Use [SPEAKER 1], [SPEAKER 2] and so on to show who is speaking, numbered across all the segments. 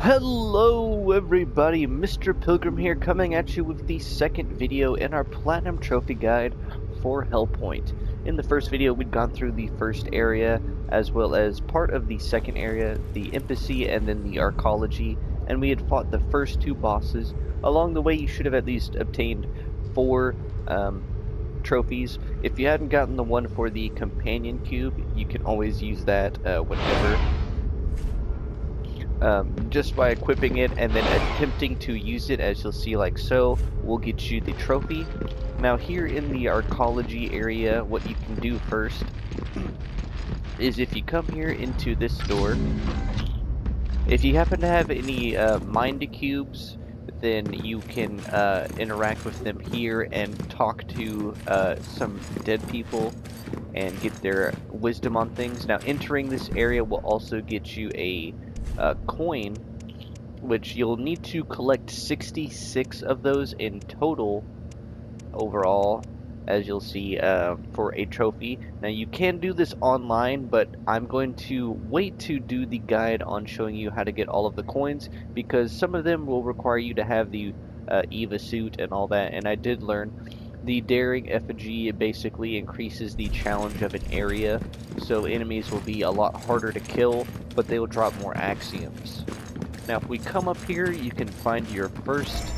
[SPEAKER 1] Hello everybody, Mr. Pilgrim here, coming at you with the second video in our Platinum Trophy Guide for Hellpoint. In the first video, we'd gone through the first area, as well as part of the second area, the Embassy, and then the Arcology, and we had fought the first two bosses. Along the way, you should have at least obtained 4 trophies. If you hadn't gotten the one for the Companion Cube, you can always use that whenever. Just by equipping it and then attempting to use it, as you'll see like so, will get you the trophy. Now here in the Arcology area, what you can do first is if you come here into this door, if you happen to have any mind cubes, then you can interact with them here and talk to some dead people and get their wisdom on things. Now entering this area will also get you a coin, which you'll need to collect 66 of those in total overall, as you'll see, for a trophy. Now you can do this online, but I'm going to wait to do the guide on showing you how to get all of the coins, because some of them will require you to have the Eva suit and all that, and I did learn the Daring Effigy basically increases the challenge of an area, so enemies will be a lot harder to kill, but they will drop more axioms. Now if we come up here, you can find your first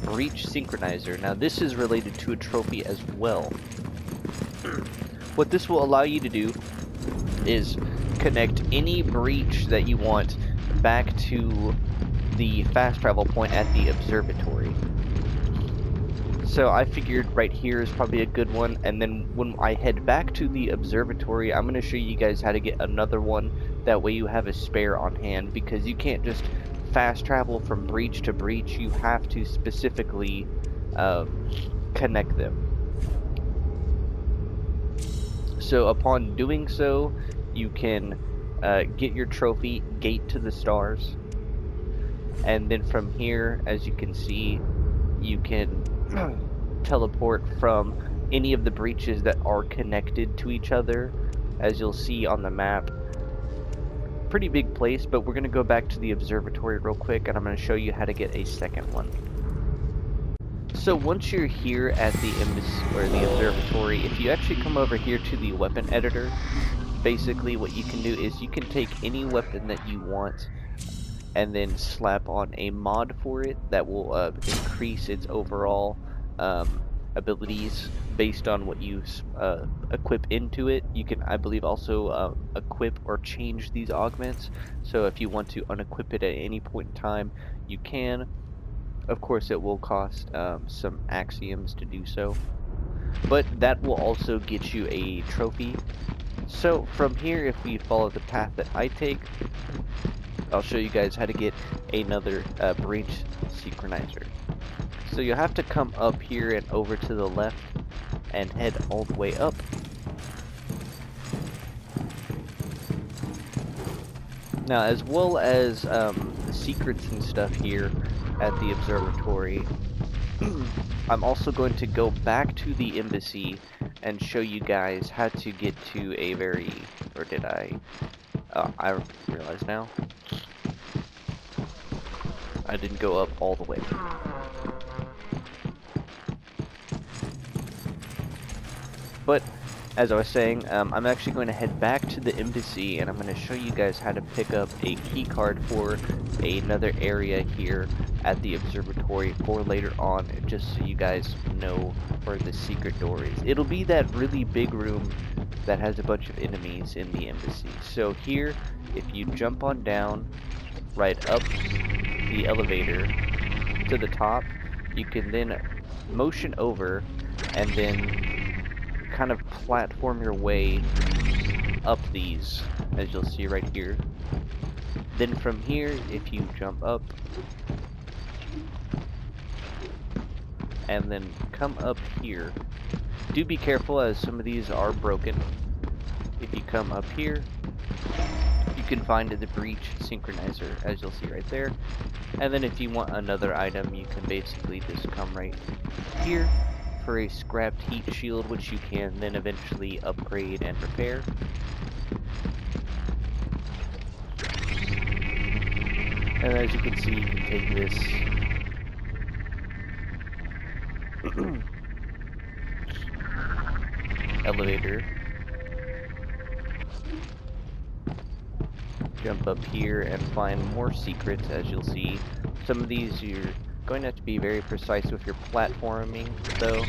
[SPEAKER 1] breach synchronizer. Now this is related to a trophy as well. What this will allow you to do is connect any breach that you want back to the fast travel point at the observatory. So I figured right here is probably a good one, and then when I head back to the observatory, I'm going to show you guys how to get another one. That way you have a spare on hand, because you can't just fast travel from breach to breach. You have to specifically connect them. So upon doing so, you can get your trophy, Gate to the Stars, and then from here, as you can see, you can teleport from any of the breaches that are connected to each other, as you'll see on the map. Pretty big place, but we're going to go back to the observatory real quick, and I'm going to show you how to get a second one. So once you're here at the embassy or the observatory, if you actually come over here to the weapon editor, basically what you can do is you can take any weapon that you want and then slap on a mod for it that will increase its overall abilities based on what you equip into it. You can, I believe, also equip or change these augments, so if you want to unequip it at any point in time, you can. Of course, it will cost some axioms to do so, but that will also get you a trophy. So from here, if we follow the path that I take, I'll show you guys how to get another breach synchronizer. So you'll have to come up here and over to the left and head all the way up. Now, as well as the secrets and stuff here at the observatory, I'm also going to go back to the embassy and show you guys how to get to a very, or did I? Oh, I realize now. I didn't go up all the way. But, as I was saying, I'm actually going to head back to the embassy, and I'm going to show you guys how to pick up a key card for another area here at the observatory for later on, just so you guys know where the secret door is. It'll be that really big room that has a bunch of enemies in the embassy. So here, if you jump on down, right up the elevator to the top, you can then motion over and then kind of platform your way up these, as you'll see right here. Then from here, if you jump up and then come up here, do be careful as some of these are broken. If you come up here, you can find the breach synchronizer, as you'll see right there. And then if you want another item, you can basically just come right here for a scrapped heat shield, which you can then eventually upgrade and repair. And as you can see, you can take this elevator, jump up here and find more secrets. As you'll see, some of these you're going to have to be very precise with your platforming, though,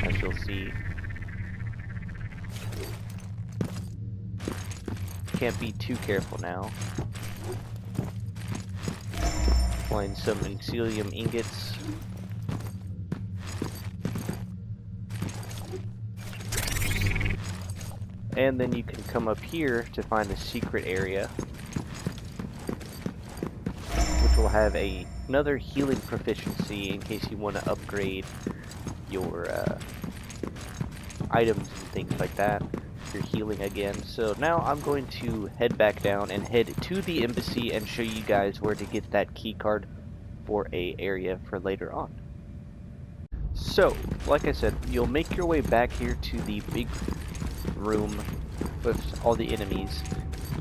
[SPEAKER 1] as you'll see. Can't be too careful now. Find some Enselium ingots. And then you can come up here to find a secret area, which will have another healing proficiency in case you want to upgrade your items and things like that. You're healing again. So now I'm going to head back down and head to the embassy and show you guys where to get that key card for a area for later on. So, like I said, you'll make your way back here to the big room with all the enemies.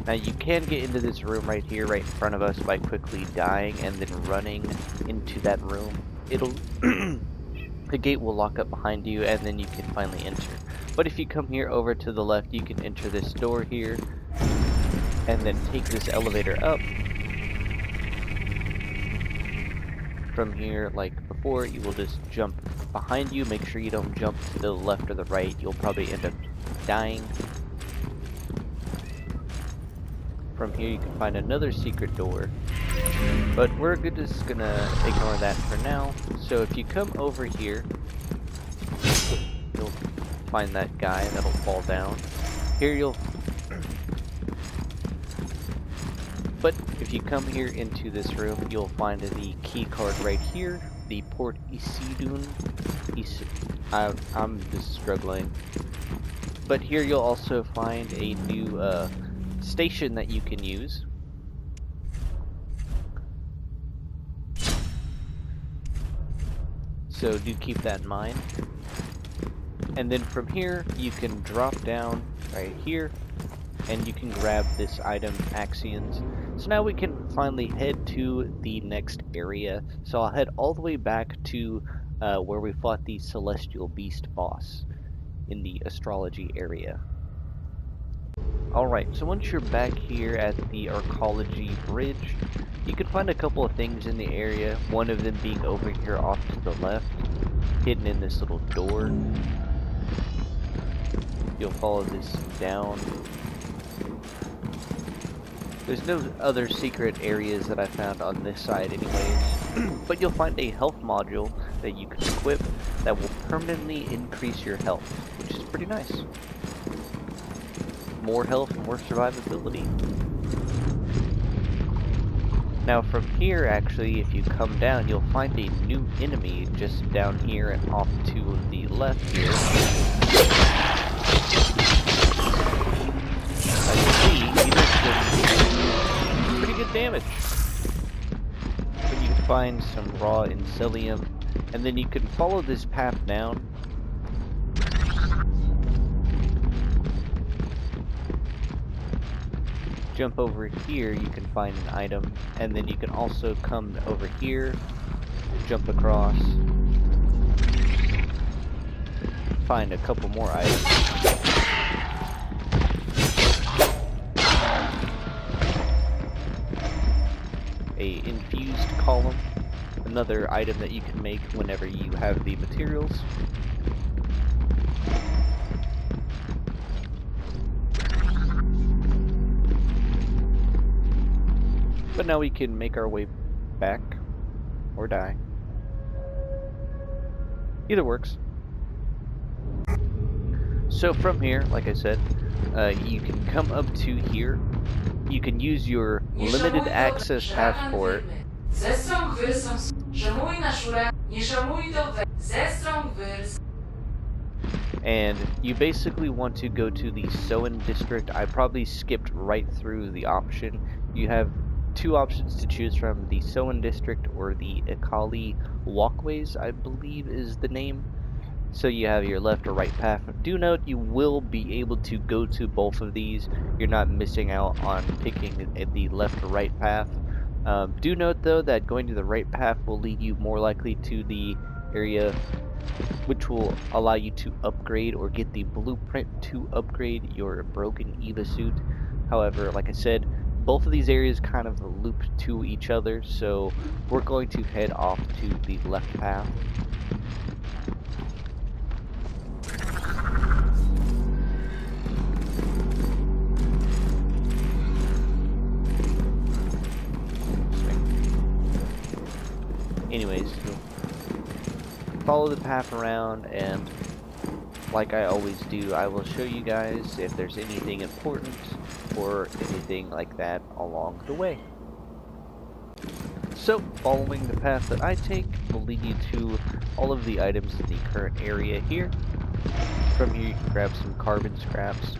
[SPEAKER 1] Now you can get into this room right here, right in front of us, by quickly dying and then running into that room. It'll the gate will lock up behind you and then you can finally enter. But if you come here over to the left, you can enter this door here and then take this elevator up. From here, like before, you will just jump behind you. Make sure you don't jump to the left or the right. You'll probably end up dying. From here you can find another secret door, but we're just gonna ignore that for now. So if you come over here, you'll find that guy that'll fall down. Here but if you come here into this room, you'll find the key card right here, the Port Isidun. I'm just struggling. But here you'll also find a new station that you can use. So do keep that in mind. And then from here, you can drop down right here, and you can grab this item, Axions. So now we can finally head to the next area. So I'll head all the way back to where we fought the Celestial Beast boss in the astrology area. Alright, so once you're back here at the Arcology Bridge, you can find a couple of things in the area, one of them being over here off to the left, hidden in this little door. You'll follow this down. There's no other secret areas that I found on this side anyways, but you'll find a health module that you can equip that will permanently increase your health, which is pretty nice. More health, more survivability. Now from here, actually, if you come down, you'll find a new enemy just down here and off to the left here. As you see, he does some pretty good damage. But you can find some raw Enselium, and then you can follow this path down. Jump over here, you can find an item, and then you can also come over here, jump across, find a couple more items. A infused column, another item that you can make whenever you have the materials. But now we can make our way back, or die. Either works. So from here, like I said, you can come up to here. You can use your limited access passport. And you basically want to go to the Sohn district. I probably skipped right through the option. You have two options to choose from, the Sohn district or the Akali walkways, I believe is the name. So you have your left or right path. Do note you will be able to go to both of these. You're not missing out on picking the left or right path. Do note though that going to the right path will lead you more likely to the area which will allow you to upgrade or get the blueprint to upgrade your broken Eva suit. However, like I said, both of these areas kind of loop to each other, so we're going to head off to the left path. Anyways, follow the path around, and like I always do, I will show you guys if there's anything important or anything like that along the way. So, following the path that I take will lead you to all of the items in the current area here. From here you can grab some carbon scraps.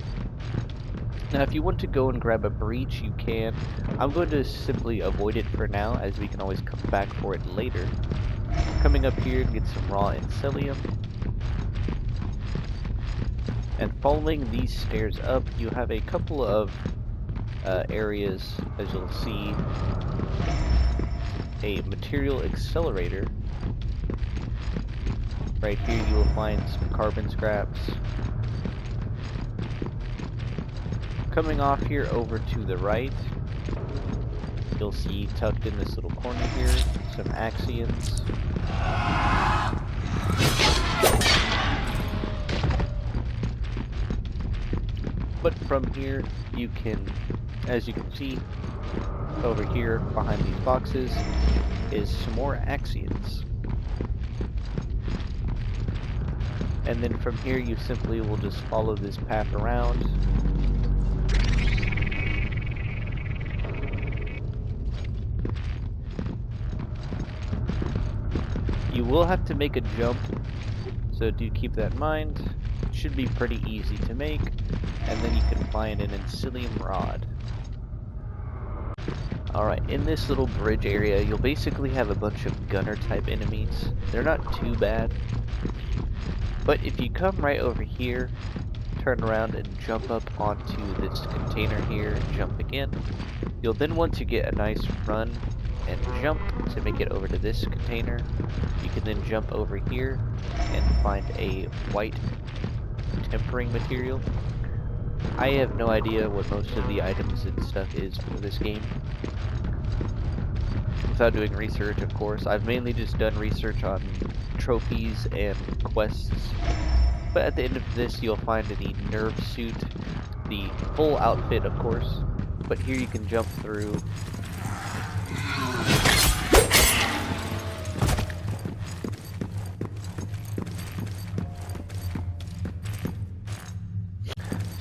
[SPEAKER 1] Now if you want to go and grab a breach, you can. I'm going to simply avoid it for now, as we can always come back for it later. Coming up here to get some raw Incelium. And following these stairs up, you have a couple of areas, as you'll see. A material accelerator. Right here you will find some carbon scraps. Coming off here over to the right, you'll see tucked in this little corner here, some Axions. But from here, you can, as you can see, over here behind these boxes is some more Axions. And then from here, you simply will just follow this path around. You will have to make a jump, so do keep that in mind. It should be pretty easy to make, and then you can find an Incelium rod. Alright, in this little bridge area, you'll basically have a bunch of gunner type enemies. They're not too bad, but if you come right over here, turn around and jump up onto this container here, and jump again, you'll then want to get a nice run and jump to make it over to this container. You can then jump over here and find a white tempering material. I have no idea what most of the items and stuff is for this game, without doing research, of course. I've mainly just done research on trophies and quests. But at the end of this, you'll find the nerve suit, the full outfit, of course. But here you can jump through.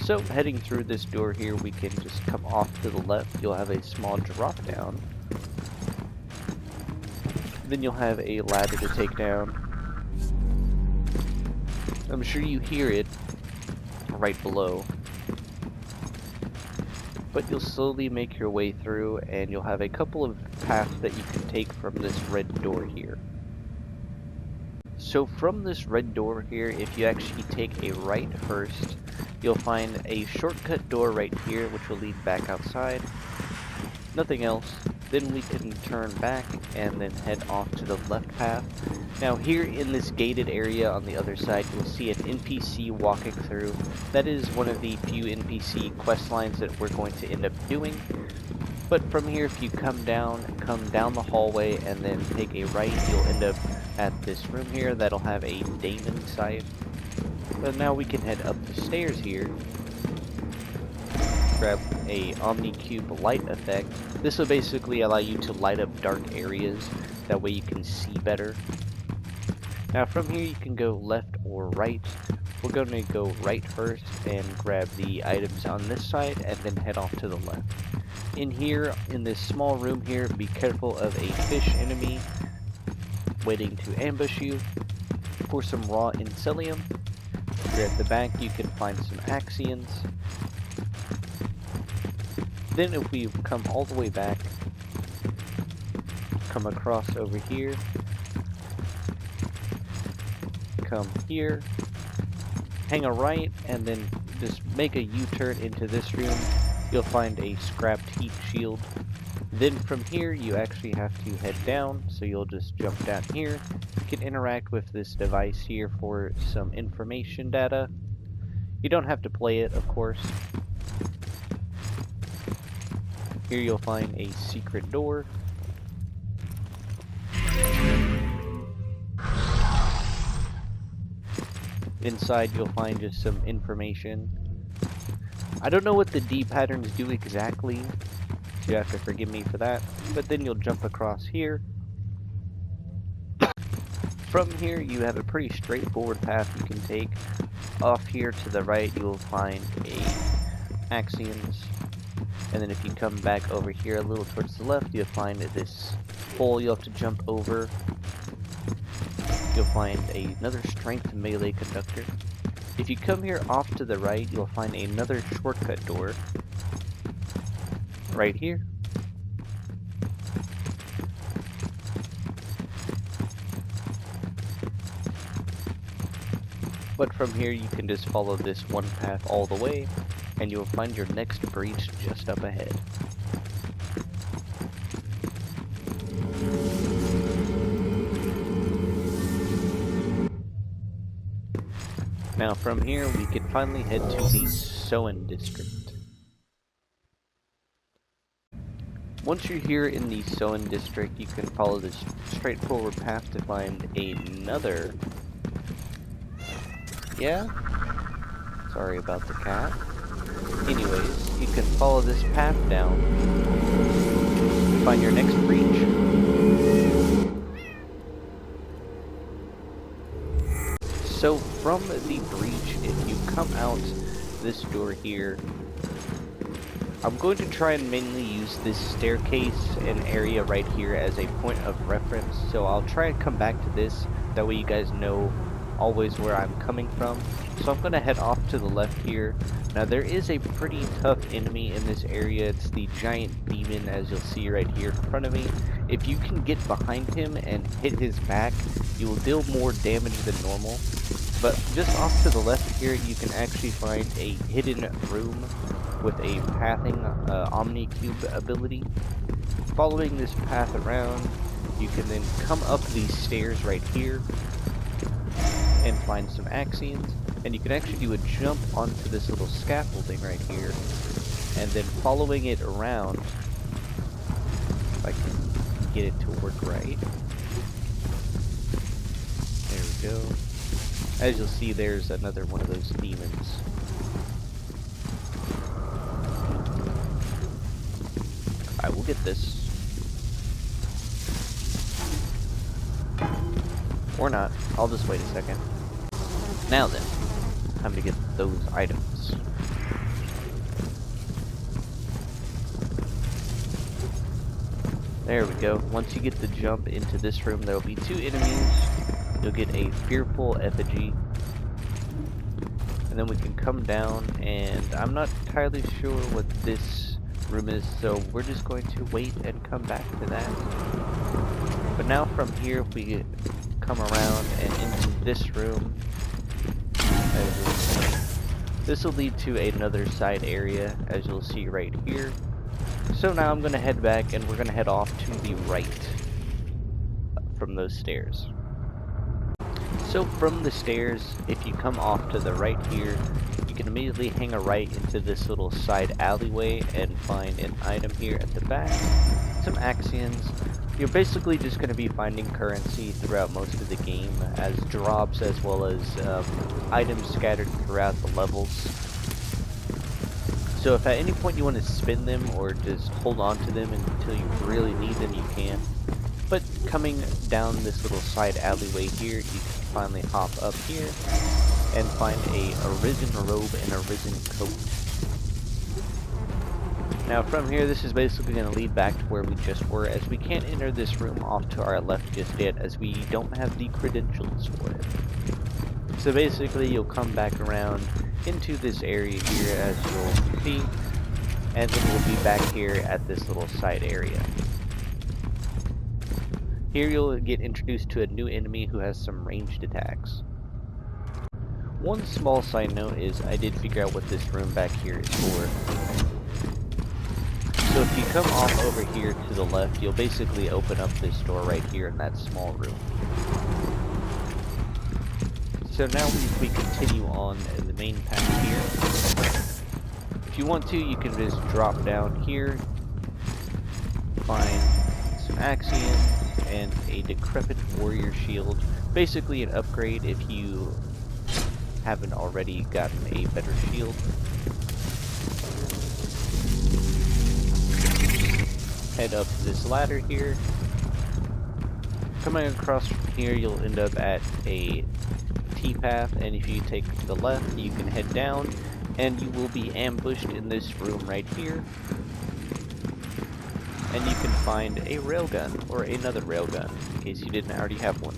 [SPEAKER 1] So, heading through this door here, we can just come off to the left. You'll have a small drop down. Then you'll have a ladder to take down. I'm sure you hear it right below. But you'll slowly make your way through, and you'll have a couple of paths that you can take from this red door here. So from this red door here, if you actually take a right first, you'll find a shortcut door right here, which will lead back outside. Nothing else. Then we can turn back and then head off to the left path. Now here in this gated area on the other side, you'll see an NPC walking through. That is one of the few NPC quest lines that we're going to end up doing. But from here, if you come down the hallway and then take a right, you'll end up at this room here that'll have a daemon scythe. But now we can head up the stairs here. Grab a Omnicube light effect. This will basically allow you to light up dark areas. That way you can see better. Now from here you can go left or right. We're going to go right first and grab the items on this side and then head off to the left. In here, in this small room here, be careful of a fish enemy waiting to ambush you. For some raw Incelium. Here at the back you can find some Axions. Then if we come all the way back, come across over here, come here, hang a right, and then just make a U-turn into this room. You'll find a scrapped heat shield. Then from here, you actually have to head down, so you'll just jump down here. You can interact with this device here for some information data. You don't have to play it, of course. Here you'll find a secret door. Inside you'll find just some information. I don't know what the D patterns do exactly, so you have to forgive me for that. But then you'll jump across here. From here you have a pretty straightforward path you can take. Off here to the right you'll find axioms. And then if you come back over here a little towards the left, you'll find this hole you'll have to jump over. You'll find another strength melee conductor. If you come here off to the right, you'll find another shortcut door. Right here. But from here you can just follow this one path all the way, and you'll find your next breach just up ahead. Now from here we can finally head to the Sohn district. Once you're here in the Sohn district, you can follow this straightforward path to find another... Yeah? Sorry about the cat. Anyways, you can follow this path down to find your next breach. So from the breach, if you come out this door here, I'm going to try and mainly use this staircase and area right here as a point of reference. So I'll try and come back to this, that way you guys know always where I'm coming from. So I'm going to head off to the left here. Now there is a pretty tough enemy in this area. It's the giant demon, as you'll see right here in front of me. If you can get behind him and hit his back, you will deal more damage than normal. But just off to the left here, you can actually find a hidden room with a pathing Omni-Cube ability. Following this path around, you can then come up these stairs right here and find some axioms, and you can actually do a jump onto this little scaffolding right here, and then following it around, if I can get it to work right, there we go. As you'll see, there's another one of those demons. I will get this. Or not. I'll just wait a second. Now then, time to get those items. There we go. Once you get the jump into this room, there will be 2 enemies. You'll get a fearful effigy. And then we can come down, and I'm not entirely sure what this room is, so we're just going to wait and come back to that. But now from here, if we come around and into this room, this will lead to another side area, as you'll see right here. So now I'm going to head back, and we're going to head off to the right from those stairs. So from the stairs, if you come off to the right here, you can immediately hang a right into this little side alleyway and find an item here at the back. Some axioms. You're basically just going to be finding currency throughout most of the game as drops, as well as items scattered throughout the levels. So if at any point you want to spin them or just hold on to them until you really need them, you can. But coming down this little side alleyway here, you can finally hop up here and find a arisen robe and a risen coat. Now from here, this is basically going to lead back to where we just were, as we can't enter this room off to our left just yet, as we don't have the credentials for it. So basically, you'll come back around into this area here, as you'll see, and then we'll be back here at this little side area. Here you'll get introduced to a new enemy who has some ranged attacks. One small side note is I did figure out what this room back here is for. So if you come off over here to the left, you'll basically open up this door right here in that small room. So now we continue on in the main path here. If you want to, you can just drop down here, find some axioms and a decrepit warrior shield. Basically an upgrade if you haven't already gotten a better shield. Head up this ladder here. Coming across from here, you'll end up at a T-path, and if you take the left, you can head down, and you will be ambushed in this room right here. And you can find a railgun, or another railgun, in case you didn't already have one.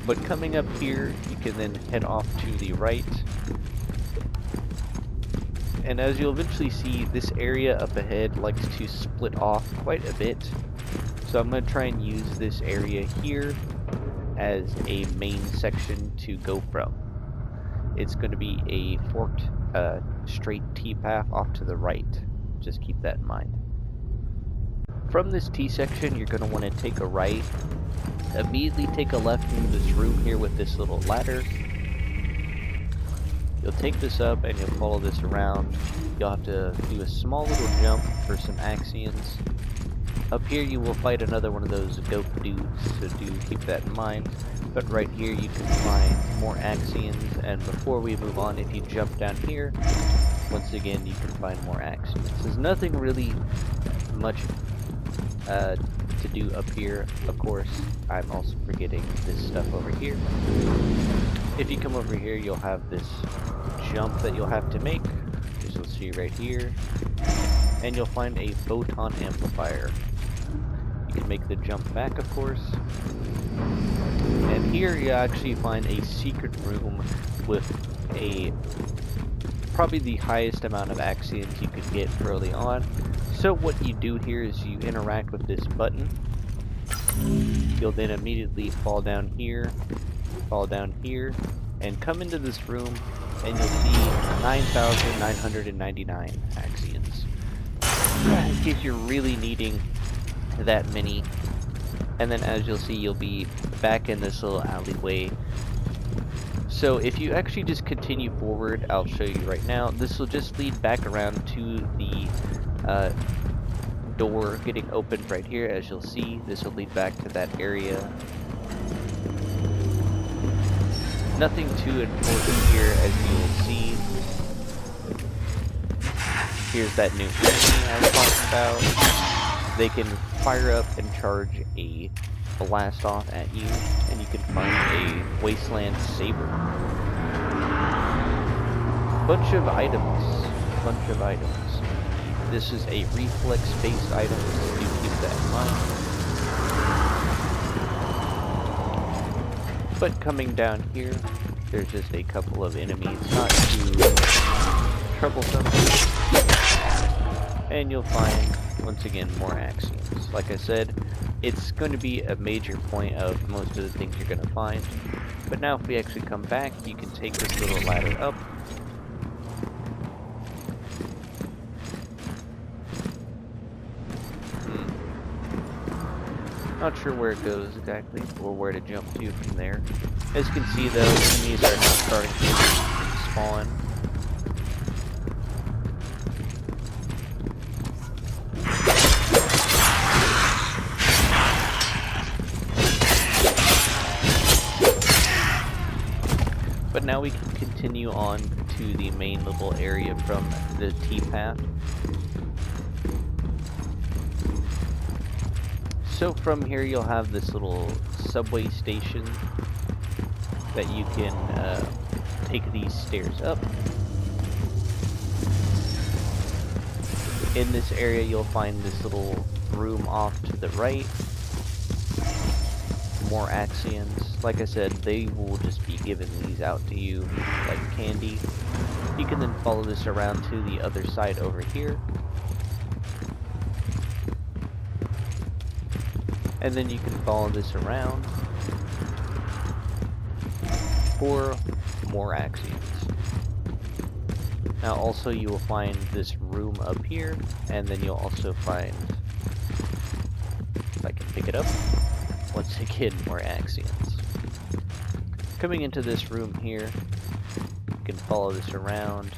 [SPEAKER 1] But coming up here, you can then head off to the right. And as you'll eventually see, this area up ahead likes to split off quite a bit. So I'm going to try and use this area here as a main section to go from. It's going to be a forked straight T-path off to the right. Just keep that in mind. From this T section, you're going to want to take a right. Immediately take a left into this room here with this little ladder. You'll take this up and you'll follow this around. You'll have to do a small little jump for some axioms. Up here you will fight another one of those goat dudes, so do keep that in mind. But right here you can find more axioms, and before we move on, if you jump down here, once again you can find more axioms. There's nothing really much to do up here, of course. I'm also forgetting this stuff over here. If you come over here, you'll have this jump that you'll have to make, as you'll see right here, and you'll find a photon amplifier. You can make the jump back, of course. And here you actually find a secret room with probably the highest amount of axioms you could get early on. So what you do here is you interact with this button. You'll then immediately fall down here, and come into this room, and you'll see 9,999 axioms. In case you're really needing that many. And then as you'll see, you'll be back in this little alleyway. So if you actually just continue forward, I'll show you right now, this will just lead back around to the door getting opened right here. As you'll see, this will lead back to that area. Nothing too important here, as you'll see. Here's that new enemy I was talking about. They can fire up and charge a blast off at you, and you can find a wasteland saber. Bunch of items. This is a reflex-based item, so do keep that in mind. But coming down here, there's just a couple of enemies, not too troublesome. And you'll find, once again, more axioms. Like I said, it's going to be a major point of most of the things you're going to find. But now if we actually come back, you can take this little ladder up. Not sure where it goes exactly, or where to jump to from there. As you can see though, enemies are now starting to spawn. But now we can continue on to the main little area from the T-path. So from here you'll have this little subway station that you can take these stairs up. In this area you'll find this little room off to the right. More axioms. Like I said, they will just be giving these out to you like candy. You can then follow this around to the other side over here. And then you can follow this around. for more Axions. Now also you will find this room up here, and then you'll also find, if I can pick it up, once again more Axions. Coming into this room here, you can follow this around.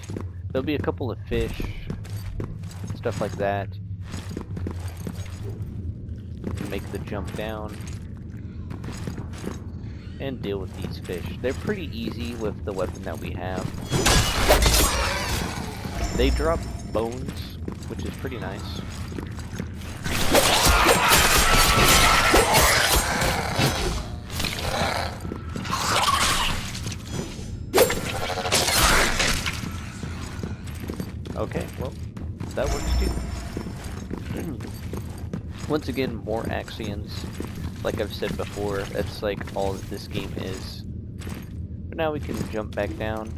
[SPEAKER 1] There'll be a couple of fish, stuff like that. You can make the jump down and deal with these fish. They're pretty easy with the weapon that we have. They drop bones, which is pretty nice. Okay, well, that works too. Once again, more Axions. Like I've said before, that's like all that this game is. But now we can jump back down.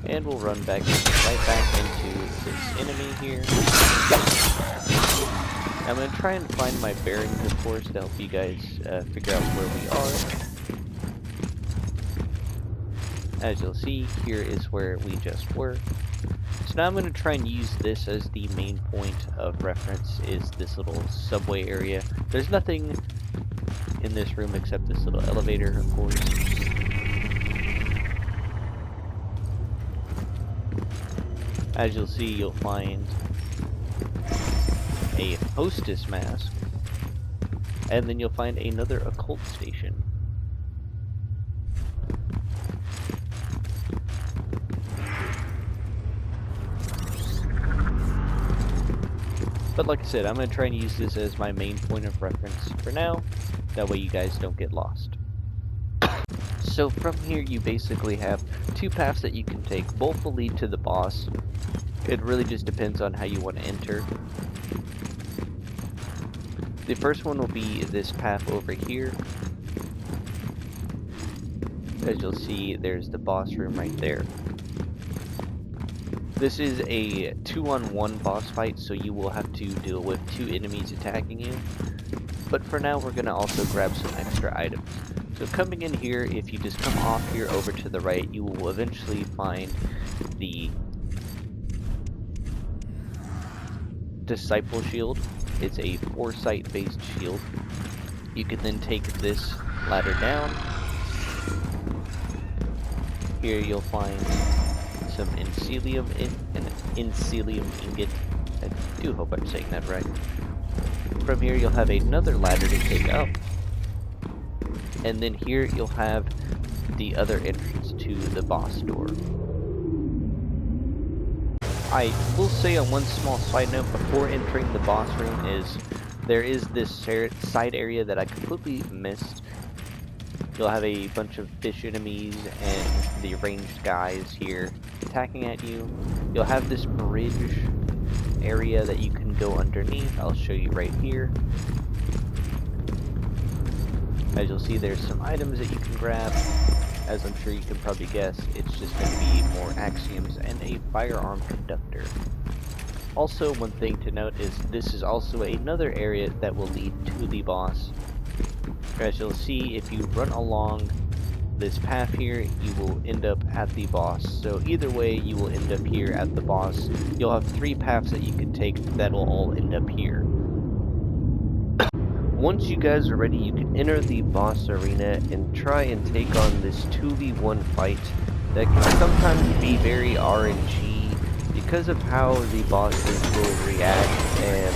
[SPEAKER 1] And we'll run back right back into this enemy here. I'm going to try and find my bearings, of course, to help you guys figure out where we are. As you'll see, here is where we just were. So now I'm going to try and use this as the main point of reference, is this little subway area. There's nothing in this room except this little elevator, of course. As you'll see, you'll find a hostess mask, and then you'll find another occult station. But like I said, I'm going to try and use this as my main point of reference for now. That way you guys don't get lost. So from here you basically have two paths that you can take. Both will lead to the boss. It really just depends on how you want to enter. The first one will be this path over here. As you'll see, there's the boss room right there. This is a 2-on-1 boss fight, so you will have to deal with two enemies attacking you. But for now, we're going to also grab some extra items. So coming in here, if you just come off here over to the right, you will eventually find the Disciple Shield. It's a foresight based shield. You can then take this ladder down. Here you'll find some Incelium ingot. I do hope I'm saying that right. From here you'll have another ladder to take up. And then here you'll have the other entrance to the boss door. I will say on one small side note before entering the boss room is there is this side area that I completely missed. You'll have a bunch of fish enemies and the ranged guys here attacking at you. You'll have this bridge area that you can go underneath. I'll show you right here. As you'll see, there's some items that you can grab. As I'm sure you can probably guess, it's just going to be more axioms and a firearm conductor. Also, one thing to note is this is also another area that will lead to the boss. As you'll see, if you run along this path here, you will end up at the boss. So either way, you will end up here at the boss. You'll have three paths that you can take that will all end up here.
[SPEAKER 2] Once you guys are ready, you can enter the boss arena and try and take on this 2v1 fight that can sometimes be very RNG because of how the bosses will react and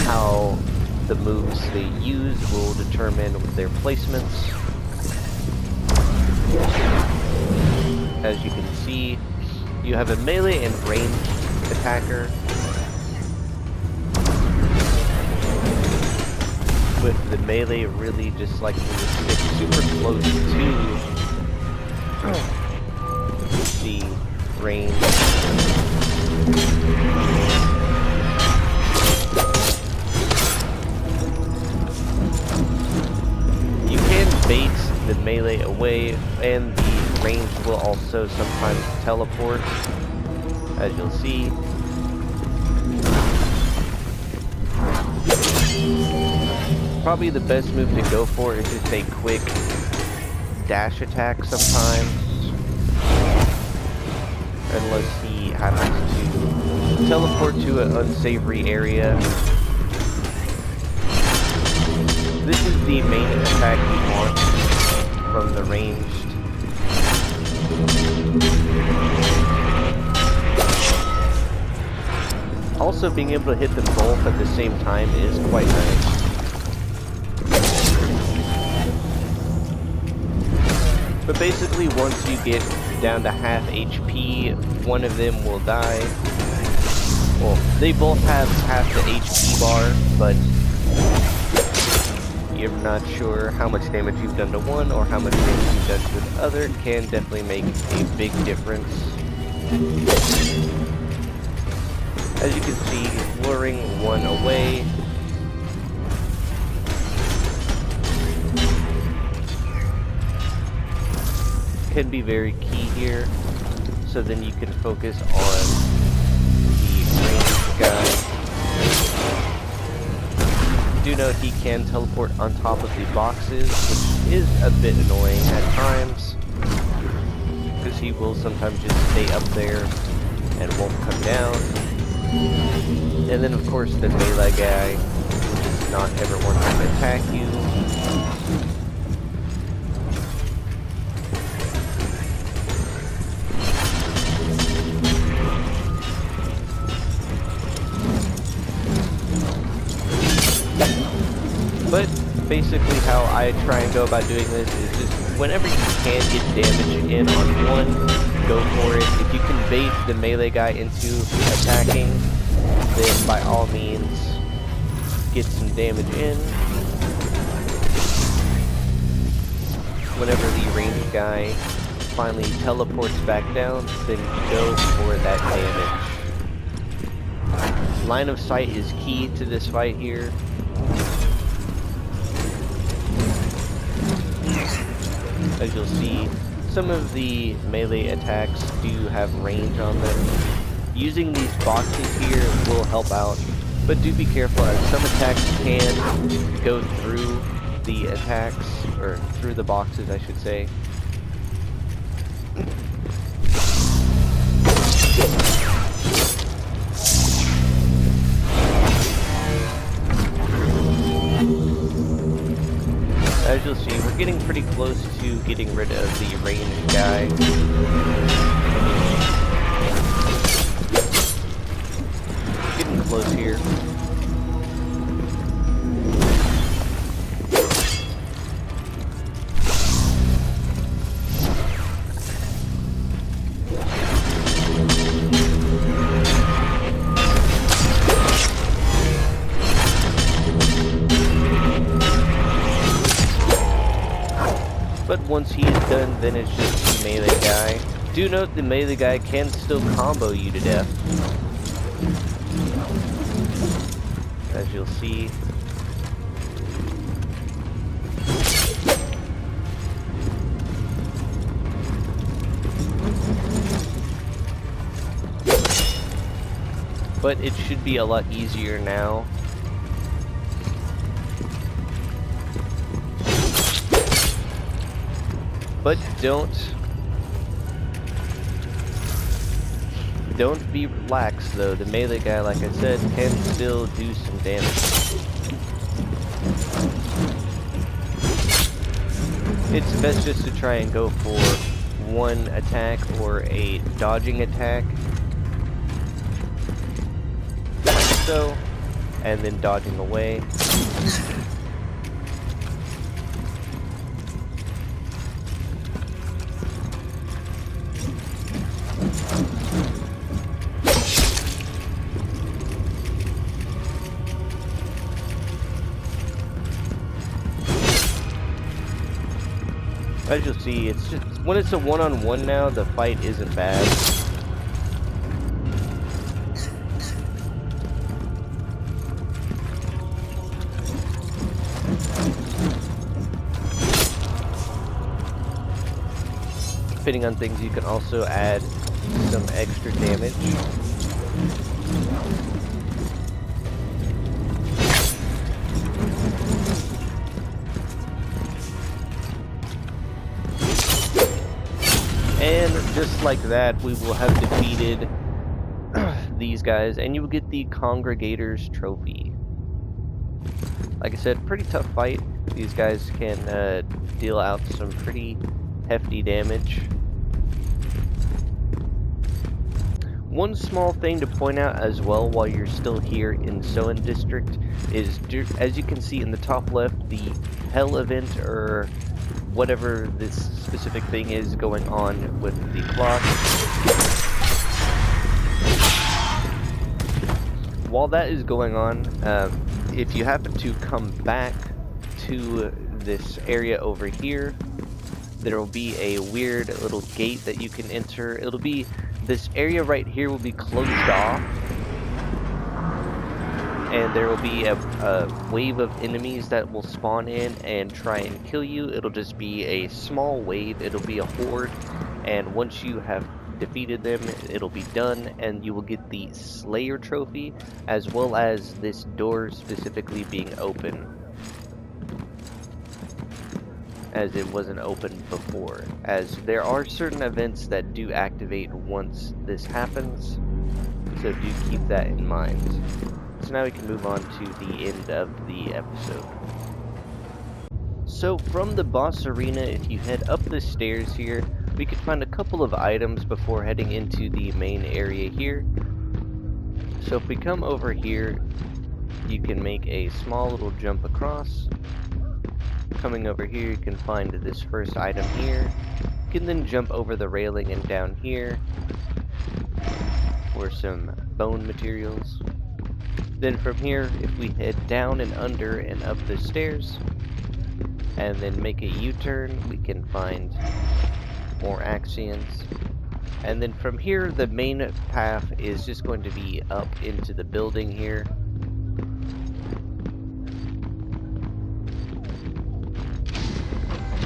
[SPEAKER 2] how the moves they use will determine their placements. As you can see, you have a melee and ranged attacker, with the melee really just like when you stick super close to the range. You can bait the melee away, and the range will also sometimes teleport, as you'll see. Probably the best move to go for is just a quick dash attack sometimes. Unless he happens to teleport to an unsavory area. This is the main attack you want from the ranged. Also, being able to hit them both at the same time is quite nice. But basically, once you get down to half HP, one of them will die. Well, they both have half the HP bar, but you're not sure how much damage you've done to one or how much damage you've done to the other. Can definitely make a big difference. As you can see, he's luring one away. Can be very key here, so then you can focus on the ranged guy. Do note he can teleport on top of the boxes, which is a bit annoying at times, because he will sometimes just stay up there and won't come down. And then of course the melee guy does not ever want to attack you. But basically how I try and go about doing this is just whenever you can get damage in on one, go for it. If you can bait the melee guy into attacking, then by all means get some damage in. Whenever the ranged guy finally teleports back down, then go for that damage. Line of sight is key to this fight here. As you'll see, some of the melee attacks do have range on them. Using these boxes here will help out, but do be careful as some attacks can go through the attacks, or through the boxes I should say. As you'll see, we're getting pretty close to getting rid of the ranged guy. Getting close here. But once he is done, then it's just the melee guy. Do note the melee guy can still combo you to death. As you'll see. But it should be a lot easier now. But don't be relaxed though. The melee guy, like I said, can still do some damage. It's best just to try and go for one attack or a dodging attack, like so, and then dodging away. As you'll see, it's just when it's a one-on-one now, the fight isn't bad. Depending on things, you can also add some extra damage. just like that, we will have defeated these guys, and you will get the Congregator's Trophy. Like I said, pretty tough fight. These guys can deal out some pretty hefty damage. One small thing to point out as well while you're still here in Sohn District is, as you can see in the top left, the Hell event, or whatever this specific thing is going on with the clock. While that is going on, if you happen to come back to this area over here, there will be a weird little gate that you can enter. It'll be, this area right here will be closed off, and there will be a wave of enemies that will spawn in and try and kill you. It'll just be a small wave, it'll be a horde, and once you have defeated them, it'll be done, and you will get the Slayer trophy, as well as this door specifically being open, as it wasn't open before, as there are certain events that do activate once this happens, so do keep that in mind. So now we can move on to the end of the episode. So from the boss arena, if you head up the stairs here, we can find a couple of items before heading into the main area here. So if we come over here, you can make a small little jump across. Coming over here, you can find this first item here. You can then jump over the railing and down here for some bone materials. Then from here, if we head down and under and up the stairs, and then make a U-turn, we can find more Axions. And then from here, the main path is just going to be up into the building here.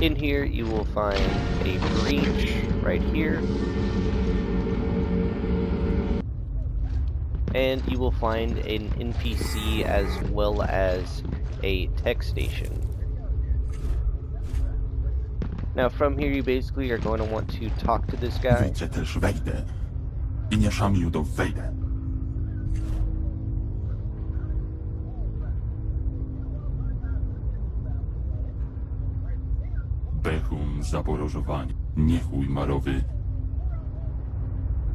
[SPEAKER 2] In here, you will find a breach right here. And you will find an NPC as well as a tech station. Now from here, you basically are going to want to talk to this guy.
[SPEAKER 3] Wyjdzie też wejdę. I nie szamiu do wejdę. Bechum zaborożowanie. Niechuj marowy.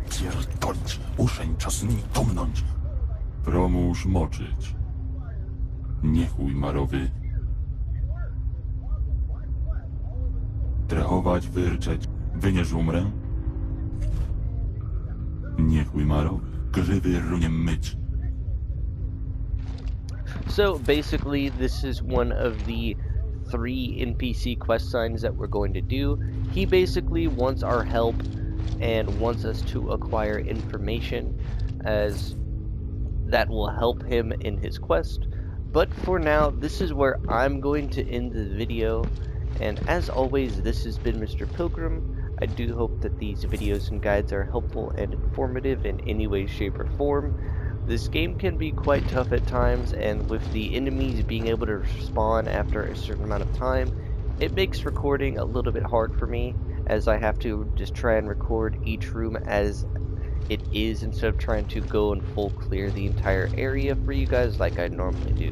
[SPEAKER 3] Pierdolić. Uszeń czasami tumnąć. Promóż moczyć. Niechuj marowy. Trechować, wyrczeć. Wy nie żumrę? Niechuj marowy. Grzywy runiem myć.
[SPEAKER 2] So basically, this is one of the 3 NPC quest signs that we're going to do. He basically wants our help and wants us to acquire information, as that will help him in his quest. But for now, this is where I'm going to end the video. And as always, this has been Mr. Pilgrim. I do hope that these videos and guides are helpful and informative in any way, shape, or form. This game can be quite tough at times, and with the enemies being able to spawn after a certain amount of time, it makes recording a little bit hard for me, as I have to just try and record each room as it is instead of trying to go and full clear the entire area for you guys like I normally do.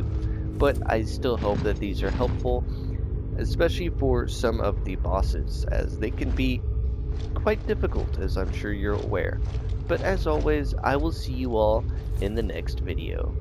[SPEAKER 2] But I still hope that these are helpful, especially for some of the bosses, as they can be quite difficult, as I'm sure you're aware. But as always, I will see you all in the next video.